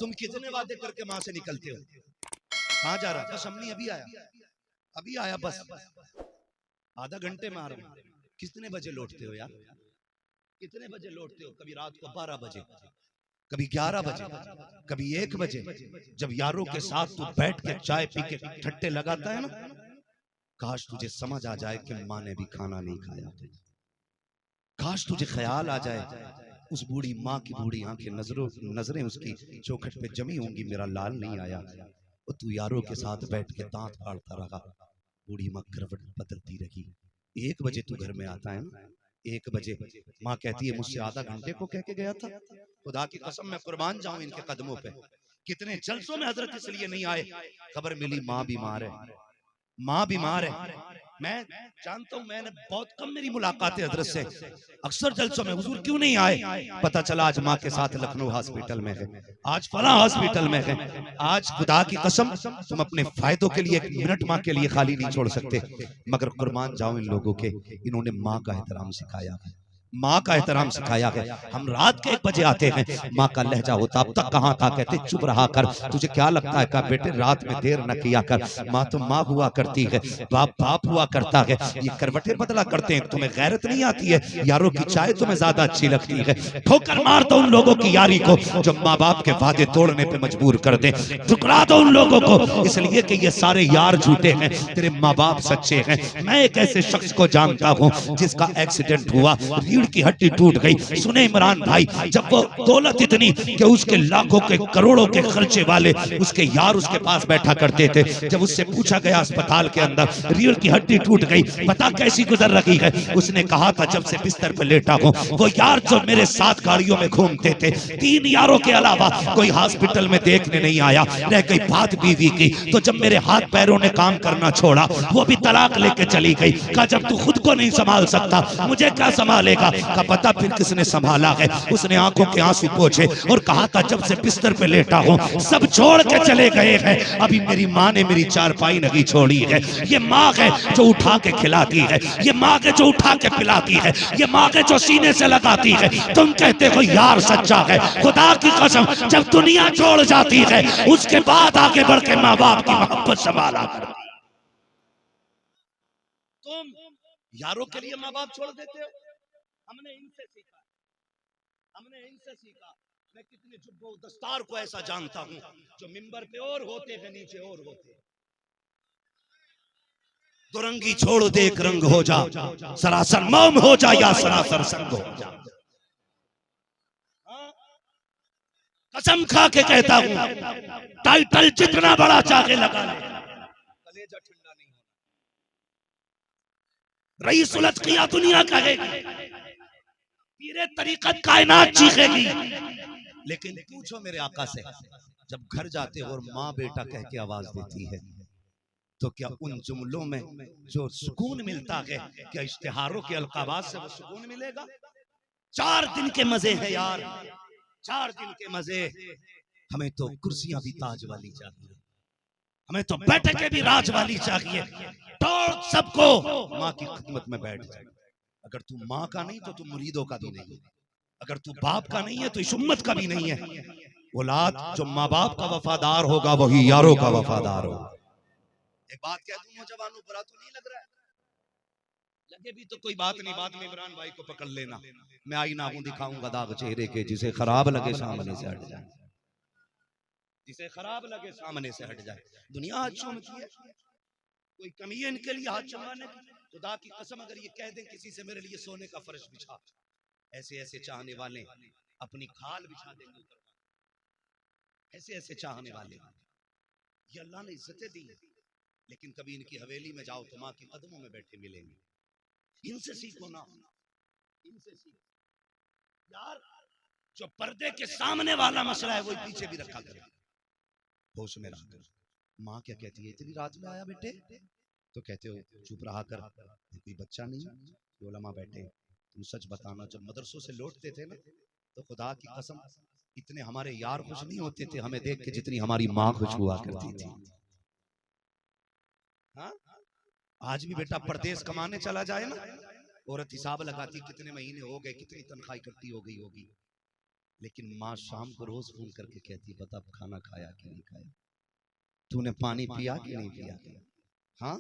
तुम कितने वादे करके माँ से निकलते हो? कहाँ जा रहा? बस अम्मी अभी आया बस आधा घंटे में आ रहा हूँ। कितने बजे लौटते हो यार? कितने बजे लौटते हो? कभी रात को 12 बजे, कभी 11 बजे, कभी 1 बजे, जब यारों के साथ तू बैठ के चाय पी के ठट्टे लगाता है ना, काश तुझे समझ आ जाए कि माँ ने भी खाना नहीं खाया। काश तुझे ख्याल आ जाए उस बूढ़ी माँ की बूढ़ी आंखें नजरें उसकी चौखट पे जमी होंगी, मेरा लाल नहीं आया। और तू यारों के साथ बैठ के दांत फाड़ता रहा, बूढ़ी माँ करवट बदलती रही। 1 बजे तू घर में आता है ना, 1 बजे माँ कहती है मुझसे आधा घंटे को कह के गया था। खुदा की कसम मैं कुर्बान जाऊं इनके कदमों पे। कितने जलसों में हजरत इसलिए नहीं आए, खबर मिली माँ बीमार है, माँ बीमार है। मैं जानता हूं, मैंने बहुत कम मेरी मुलाकातें हजरत से, अक्सर जलसों में हुजूर क्यों नहीं आए? पता चला आज माँ के साथ लखनऊ हॉस्पिटल में है, आज फला हॉस्पिटल में है। आज खुदा की कसम तुम अपने फायदों के लिए 1 मिनट माँ के लिए खाली नहीं छोड़ सकते। मगर कुर्बान जाओ इन लोगों के, इन्होंने माँ का एहतराम सिखाया है, माँ का एहतराम सिखाया है। हम रात के 1 बजे आते हैं, माँ का लहजा होता अब तक कहाँ था, कहते चुप रहा कर, तुझे क्या लगता है? कहा बेटे रात में देर न किया कर, माँ तो माँ हुआ करती है, बाप बाप हुआ करता है। ये करवटें बदला करते हैं, तुम्हें गैरत नहीं आती है? यारों की चाय तुम्हें ज्यादा अच्छी लगती है। ठोकर मार दो उन लोगों की यारी को जो माँ बाप के वादे तोड़ने पे मजबूर कर दे, ठुकरा दो उन लोगों को, इसलिए कि ये सारे यार झूठे हैं, तेरे माँ बाप सच्चे हैं। मैं एक ऐसे शख्स को जानता हूँ जिसका एक्सीडेंट हुआ, रीढ़ की हड्डी टूट गई। सुने इमरान भाई, जब वो दौलत इतनी कि उसके लाखों के करोड़ों के खर्चे वाले उसके यार उसके पास बैठा करते थे, जब उससे पूछा गया अस्पताल के अंदर रीढ़ की हड्डी टूट गई, पता कैसी गुजर रही है? उसने कहा था जब से बिस्तर पर लेटा हूं, वो यार जो मेरे साथ गाड़ियों में घूमते थे, 3 यारों के अलावा कोई हॉस्पिटल में देखने नहीं आया। रह गई बात बीवी की, तो जब मेरे हाथ पैरों ने काम करना छोड़ा, वो भी तलाक लेके चली गई। कहा जब तू खुद को नहीं संभाल सकता, मुझे क्या संभालेगा? का पता फिर किसने संभाला है? उसने आंखों के आंसू पोंछे और कहा था जब से बिस्तर पे लेटा हूं, सब छोड़ के चले गए हैं, अभी मेरी माँ ने मेरी चारपाई नहीं छोड़ी है। ये माँ है जो उठा के खिलाती है, ये माँ है जो उठा के पिलाती है, ये माँ है जो सीने से लगाती है। तुम कहते हो यार सच्चा है, खुदा की कसम जब दुनिया छोड़ जाती है उसके बाद आगे बढ़ के माँ बाप की मोहब्बत संभाला करती। तुम यारों के लिए माँ बाप छोड़ देते हो। हमने इनसे सीखा, हमने इनसे सीखा। मैं कितने जुब्बों दस्तार को ऐसा जानता हूं जो मिंबर पे और होते हैं, नीचे और होते। दुरंगी छोड़ दे एक रंग हो जा, सरासर मौम हो जा या सरासर संग हो जा। कसम खा के कहता हूं, टाइटल जितना बड़ा चाहे लगा ले, कलेजा ठंडा नहीं होना। रईस उल अत्किया दुनिया कहेगी, पीरे तरीकत कायनात चीखेगी, लेकिन पूछो मेरे आका से, जब घर जाते हो और माँ बेटा कह के आवाज देती है, तो क्या उन जुमलों में जो सुकून मिलता है, क्या इश्तिहारों के अलकाबात से वो सुकून मिलेगा? 4 दिन के मजे हैं यार, 4 दिन के मजे। हमें तो कुर्सियां भी ताज वाली चाहिए, हमें तो बैठकें भी राज वाली चाहिए। तोड़ सबको, माँ की खिदमत में बैठ जाए। अगर तू माँ का नहीं तो तू मुरीदों का भी नहीं, अगर तू बाप का नहीं है तो इस उम्मत का भी नहीं है। औलाद जो माँ बाप का वफादार होगा वही यारों का वफादार होगा। एक बात कह दूं नौजवानों, बुरा तो नहीं लग रहा है? लगे भी तो कोई बात नहीं, बाद में इमरान भाई को पकड़ लेना। मैं आईना हूं, दिखाऊंगा दाग चेहरे के, जिसे खराब लगे सामने से हट जाए, जिसे खराब लगे सामने से हट जाए। दुनिया हाथ चूमती है, कोई कमी है इनके लिए हाथ चुमाने की? खुदा की कसम अगर ये कह दें किसी से मेरे लिए सोने का फर्श बिछा, ऐसे ऐसे चाहने वाले अपनी खाल बिछा देंगे, ऐसे ऐसे चाहने वाले। ये अल्लाह ने इज्जतें दी, लेकिन कभी इनकी हवेली में जाओ तो माँ के कदमों में बैठे मिलेंगे। इनसे सीखो ना, इनसे सीखो यार। जो पर्दे के सामने वाला मसला है वो पीछे भी रखा करे, होश में रखकर। माँ क्या कहती है, इतनी रात में आया बेटे? तो कहते हो चुप रहा कर, कोई बच्चा नहीं, उलमा बैठे। तुम सच बताना, जब मदरसों से लौटते थे ना, तो खुदा की कसम इतने हमारे यार खुश नहीं होते थे हमें देख के जितनी हमारी माँ खुश हुआ करती थी। हाँ? आज भी बेटा परदेश कमाने चला जाए ना, औरत हिसाब लगाती कितने महीने हो गए, कितनी तनख्वाही इकट्ठी हो गई होगी। लेकिन माँ शाम को रोज फोन करके कहती, बता अब खाना खाया कि नहीं खाया, तूने पानी पिया कि नहीं पिया, हाँ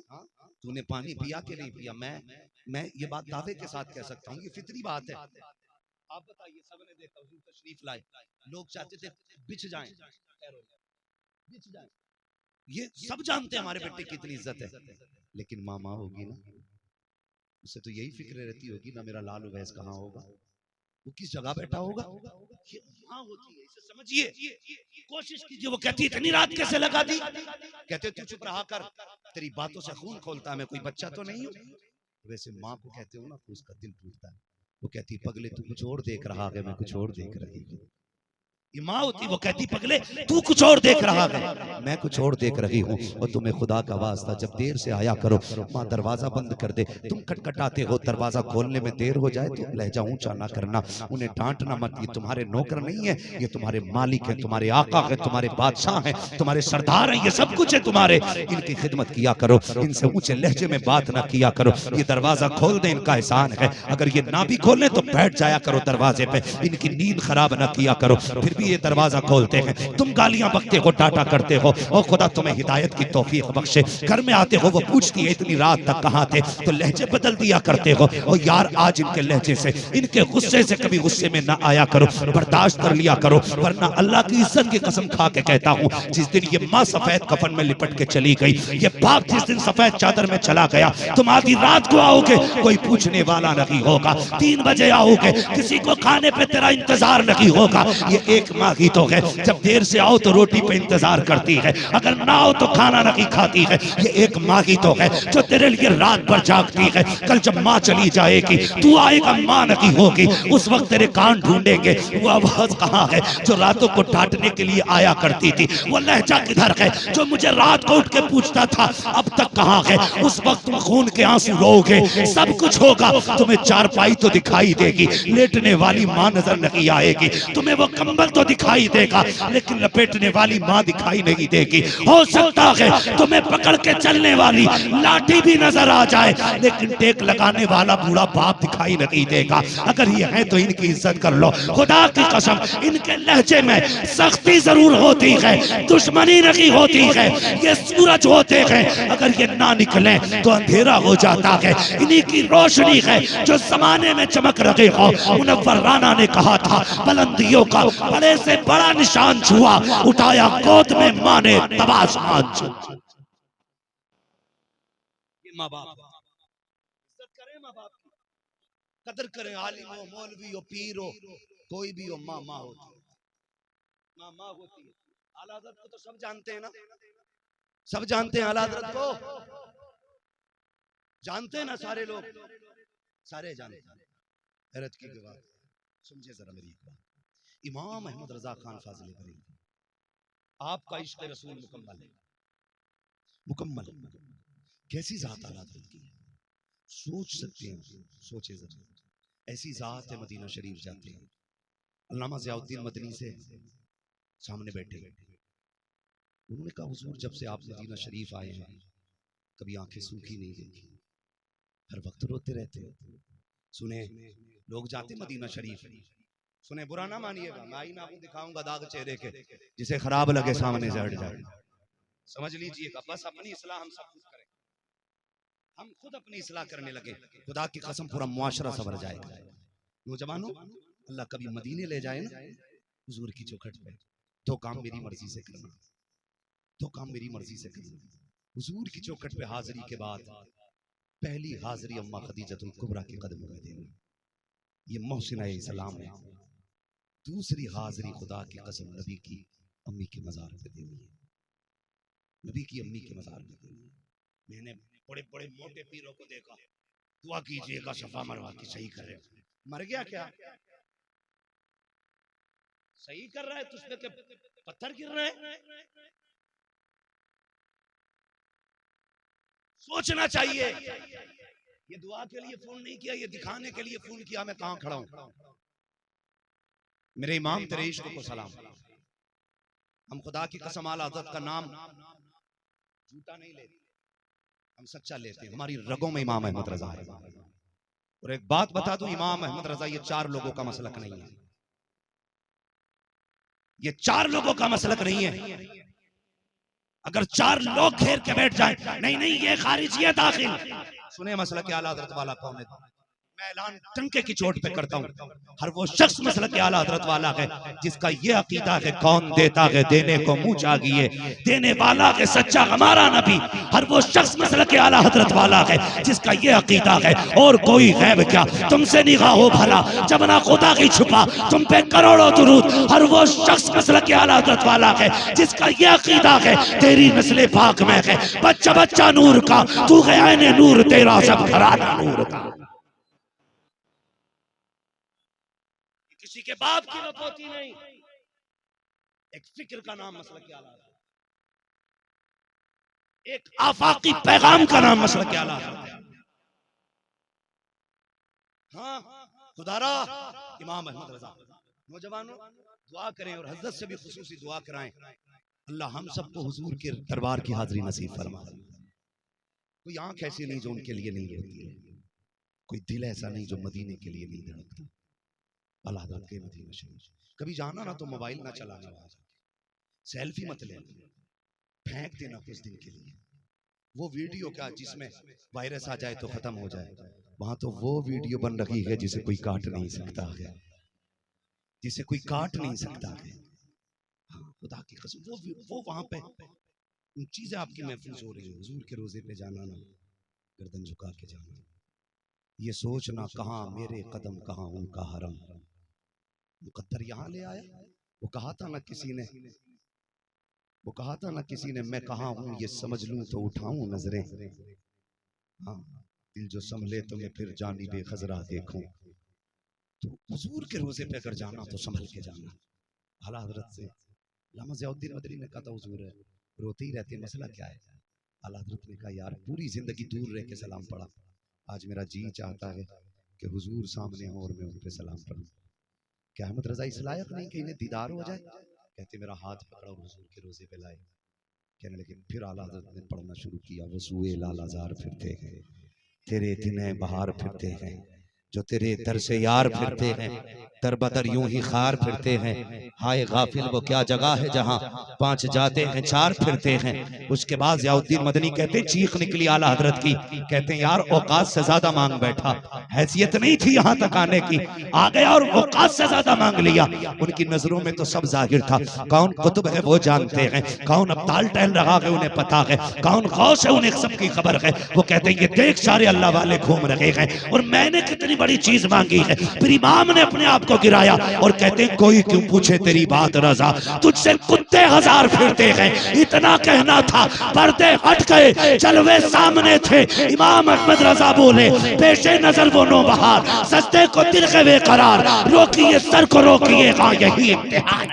तूने पानी पिया कि नहीं पिया। मैं ये बात दावे के साथ कह सकता हूँ, ये फितरी बात है। आप बताइए, सबने देखा हुजूर तशरीफ लाए, लोग चाहते थे बिछ जाएं, बिछ जाएं। ये सब जानते हैं हमारे बेटे की इतनी इज्जत है, लेकिन माँ होगी ना, उसे तो यही फिक्र रहती होगी ना, मेरा लाल उवैस कहाँ होगा, वो किस जगह बैठा होगा। ये माँ होती है, इसे समझिए। कोशिश कीजिए, वो कहती इतनी रात कैसे लगा दी, कहते तू चुप रहा कर, तेरी बातों से खून खोलता है, मैं कोई बच्चा तो नहीं हूँ। वैसे माँ को कहते हो ना तो उसका दिल टूटता है, वो कहती पगले तू कुछ और देख रहा है, मैं कुछ और देख रही हूँ। ये माँ होती, वो कहती पगले तू कुछ और देख रहा है, मैं कुछ और देख रही हूँ। और तुम्हें खुदा का वास्ता जब देर से आया करो, माँ दरवाजा बंद कर दे, तुम खटखटाते हो, दरवाजा खोलने में देर हो जाए तो लहजा ऊंचा ना करना, उन्हें डांटना मत, ये तुम्हारे नौकर नहीं है, ये तुम्हारे मालिक है, तुम्हारे आका है, तुम्हारे बादशाह है, तुम्हारे सरदार है, ये सब कुछ है तुम्हारे, इनकी खिदमत किया करो, इनसे ऊंचे लहजे में बात ना किया करो, ये दरवाजा खोल दे इनका एहसान है, अगर ये ना भी खोले तो बैठ जाया करो दरवाजे पे, इनकी नींद खराब ना किया करो, फिर ये दरवाजा खोलते हैं, तुम गालियां बकते हो, टाटा करते हो, और खुदा तुम्हें हिदायत की तौफीक बख्शे। घर में आते हो, वो पूछती है इतनी रात तक कहां थे, तो लहजे बदल दिया करते हो, और यार आज इनके लहजे से, इनके गुस्से से कभी गुस्से में ना आया करो, बर्दाश्त कर लिया करो, वरना अल्लाह की इज्जत की कसम खा के कहता हूं, जिस दिन ये माँ सफेद कफन में लिपट के चली गई, ये बाप जिस दिन सफेद चादर में चला गया, तुम आधी रात को आओगे, कोई पूछने वाला नहीं होगा, 3 बजे आओगे, किसी को खाने पे तेरा इंतजार नहीं होगा। ये एक माँ ही तो है, जब देर से आओ तो रोटी पे इंतजार करती है, अगर ना आओ तो खाना नहीं खाती है। ये एक माँ ही तो है जो तेरे लिए रात भर जागती है। कल जब माँ चली जाएगी, तू आएगा, माँ नहीं होगी, उस वक्त तेरे कान ढूंढेंगे, वो आवाज कहाँ है जो रातों को डांटने के लिए आया करती थी, वो लहजा किधर है जो मुझे रात को उठ के पूछता था, अब तक कहाँ है। उस वक्त तुम खून के आंसू रोओगे, सब कुछ होगा, तुम्हें चारपाई तो दिखाई देगी, लेटने वाली माँ नजर नहीं आएगी, तुम्हें वो कंबल तो दिखाई देगा, लेकिन लपेटने वाली माँ दिखाई नहीं देगी। हो सकता है तुम्हें पकड़ के चलने वाली लाठी भी नजर आ जाए, लेकिन टेक लगाने वाला बूढ़ा बाप दिखाई नहीं देगा। अगर ये है तो इनकी इज्जत कर लो, खुदा की कसम, इनके लहजे में सख्ती जरूर होती है, दुश्मनी नहीं होती है। ये सूरज होते हैं, अगर ये ना निकले तो अंधेरा हो जाता है, इन्हीं की रोशनी है जो जमाने में चमक रहे हो। मुनव्वर राना ने कहा था, बुलंदियों का बड़े से बड़ा निशान छुआ, उठाया गोद में माँ ने तब आसमान छुआ। ये माँ बाप, इज्जत करें माँ बाप की, कदर करें, आलिम हो, मौलवी हो, पीर हो, कोई भी हो, माँ माँ होती है, माँ माँ होती है। आला हज़रत को तो सब जानते हैं ना, सब जानते हैं आला हज़रत को, जानते हैं ना सारे लोग, सारे जानते हैं। हैरत की बात समझे जरा मेरी एक बात, इमाम अहमद रजा खान फाजिल बरेलवी, आपका इश्क रसूल मुकम्मल है, मुकम्मल। कैसी जात आला हज़रत की, सोच सकते हैं, सोचे जरा, ऐसी जात है। मदीना शरीफ जाते हैं, अल्लामा ज़ियाउद्दीन मदनी से सामने बैठे, उन्होंने कहा हुजूर जब से आप मदीना शरीफ आए हैं, कभी आंखें सूखी नहीं देखी, हर वक्त रोते रहते हैं। सुने लोग जाते मदीना शरीफ, सुने बुरा ना मानिएगा, मैं आई ना आपको दिखाऊंगा दाग चेहरे के, जिसे खराब लगे सामने से हट जाए, समझ लीजिएगा। बस अपनी इस्लाह हम सब कुछ करें, हम खुद अपनी इस्लाह करने लगे, खुदा की कसम पूरा मुआशरा संवर जाएगा। नौजवानों, अल्लाह कभी मदीने ले जाए ना हुजूर की चौखट पे, तो काम मेरी मर्जी से करना, तो काम मेरी मर्जी से करना। हुजूर की चौखट पे हाजिरी के बाद पहली हाजिरी अम्मा खदीजतुल कुबरा के कदमों में देनी, ये मोहसिना इस्लाम है। दूसरी हाजिरी खुदा की कसम नबी की अम्मी के मजार पे देनी है, नबी की अम्मी के मजार पे देनी है। मैंने बड़े बड़े मोटे पीरों को देखा, दुआ कीजिएगा शफा मरवा की सही कर रहे, मर गया क्या, सही कर रहा है, तुझ पे पत्थर गिर रहे हैं। सोचना चाहिए, ये दुआ के लिए फोन नहीं किया, ये दिखाने के लिए फोन किया मैं कहां खड़ा हूं। मेरे इमाम तेरे इश्क को सलाम, हम खुदा की कसम आला हज़रत का नाम झूठा नहीं लेते, हम सच्चा लेते हैं, हमारी रगों में इमाम अहमद रजा है। और एक बात बता दूं, इमाम अहमद रजा ये 4 लोगों का मसलक नहीं है, ये 4 लोगों का मसलक नहीं है। अगर 4 लोग घेर के बैठ जाएं, नहीं नहीं ये खारिज ये दाखिल, सुने मसलक के आला हजरत वाला कौन है? मैं ऐलान टंके की चोट पे करता हूँ, हर वो शख्स मसलक के आला हजरत वाला है जिसका ये अकीदा है कौन देता है देने को मुंह चाहिए, देने वाला है सच्चा हमारा नबी। हर वो शख्स मसलक के आला हजरत वाला है जिसका ये अकीदा है और कोई गैब क्या तुमसे निगाह हो भला जब ना खुदा की छुपा तुम पे करोड़ों दुरूद। हर वो शख्स मसलक के आला हजरत वाला है जिसका ये अकीदा है तेरी नस्ल पाक में है बच्चा बच्चा नूर का, तू है ऐने नूर तेरा सब घराना नूर का। किसी के बाप की वपोती नहीं, एक फिक्र का नाम मसलक के आला, एक आफाकी पैगाम का नाम मसलक के आला। हाँ खुदारा इमाम अहमद रजा, नौजवानों दुआ करें और हजरत से भी खुसूसी दुआ कराएं, अल्लाह हम सबको हुजूर के दरबार की हाजिरी नसीब फरमा। कोई आंख ऐसी नहीं जो उनके लिए नहीं रोती है, कोई दिल ऐसा नहीं जो मदीने के लिए नहीं धड़कता। अल्लाह हज़रत के मदीना शरीफ कभी जाना ना तो मोबाइल ना चलाना, वहां सेल्फी मत लेना, फेंक देना कुछ दिन के लिए। वो वीडियो क्या जिसमें वायरस आ जाए तो खत्म हो जाए, वहां तो वो वीडियो बन रही है जिसे कोई काट नहीं सकता है, जिसे कोई काट नहीं सकता है। हाँ खुदा की कसम वो वहां पे चीजें आपकी महफूज हो रही है। हुजूर के रोजे पे जाना ना, गर्दन झुका के जाना, ये सोचना कहाँ मेरे कदम कहाँ उनका हरम, मुकद्दर यहाँ ले आया। वो कहा था ना किसी ने, वो कहा था ना किसी ने मैं कहाँ हूँ ये समझ लूं तो उठाऊं नजरें, हाँ दिल जो संभले तो मैं फिर जानिबे खजरा देखूं। तो हुजूर के रोजे पे अगर जाना तो संभल के जाना। आला हजरत से अल्लामा ज़ियाउद्दीन मदनी ने कहा था हुजूर है रोते ही रहते, मसला क्या है? आला हजरत ने कहा यार पूरी जिंदगी दूर रह के सलाम पढ़ा, आज मेरा जी चाहता है कि हुजूर सामने हो और मैं उन पे सलाम पढ़ूं। क्या अहमद रजा इस लायक नहीं कि इन्हें दीदार हो जाए? कहते मेरा हाथ पकड़ा और हुजूर के रोजे पे लाए। कहने लगे फिर आला हजरत ने पढ़ना शुरू किया, वसूए लालाजार फिरते हैं तेरे दिने बहार फिरते हैं, जो तेरे दर से यार फिरते हैं दर बदर यूं ही खार फिरते हैं। हाय गाफिल वो क्या जगह है जहां 5 जाते हैं 4 फिरते हैं। उसके बाद ज़ियाउद्दीन मदनी कहते चीख निकली आला हजरत की, कहते हैं यार औकात से ज्यादा मांग बैठा, हैसियत नहीं थी यहाँ तक आने की, आ गया और औकात से ज्यादा मांग लिया। उनकी नजरों में तो सब जाहिर था, कौन कुतुब है वो जानते हैं, कौन अब्ताल टहल रहा है उन्हें पता है, कौन गौस है उन्हें सबकी खबर है। वो कहते हैं ये देख सारे अल्लाह वाले घूम रहे हैं और मैंने कितनी बड़ी चीज मांगी है। फिर इमाम ने अपने आप को गिराया और कहते हैं कोई क्यों पूछे तेरी बात रजा, तुझसे कुत्ते 1000 फिरते हैं। इतना कहना था पर्दे हट गए, जलवे सामने थे। इमाम अहमद रजा बोले पेशे नजर वो नौबहार, सजदे को दिल के बेकरार, रोकिए सर को रोकिए, हाँ यही इम्तिहान।